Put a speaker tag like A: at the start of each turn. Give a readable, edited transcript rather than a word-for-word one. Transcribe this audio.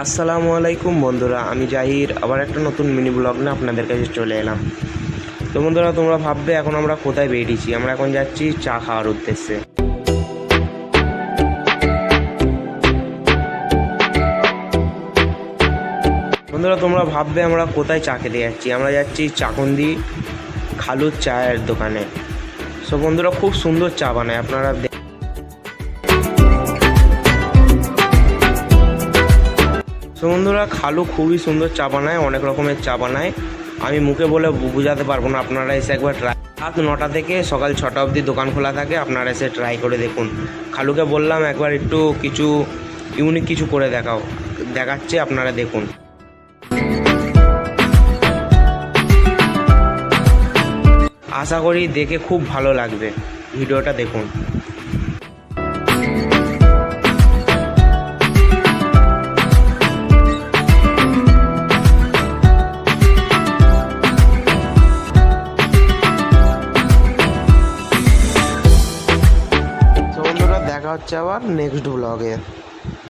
A: আসসালামু আলাইকুম বন্ধুরা, আমি জাহির আবার একটা নতুন মিনি ব্লগ নিয়ে আপনাদের কাছে চলে এলাম। তো বন্ধুরা, তোমরা ভাববে এখন আমরা কোথায় বেরিয়েছি। আমরা এখন যাচ্ছি চা খাওয়ার উদ্দেশ্যে। বন্ধুরা, তোমরা ভাববে আমরা কোথায় চা খেতে যাচ্ছি। আমরা যাচ্ছি চাকুন্দি খালুর চায়ের দোকানে। সো বন্ধুরা, খুব সুন্দর চা বানায়, আপনারা তো বন্ধুরা, খালু খুবই সুন্দর চা বানায়, অনেক রকমের চা বানায়। আমি মুখে বলে বোঝাতে পারবো না, আপনারা এসে একবার ট্রাই। রাত 9টা থেকে সকাল 6টা অবধি দোকান খোলা থাকে, আপনারা এসে ট্রাই করে দেখুন। খালুকে বললাম একবার একটু কিছু ইউনিক কিছু করে দেখাচ্ছে, আপনারা দেখুন। আশা করি দেখে খুব ভালো লাগবে, ভিডিওটা দেখুন। দেখা হচ্ছে আবার নেক্সট ব্লগে।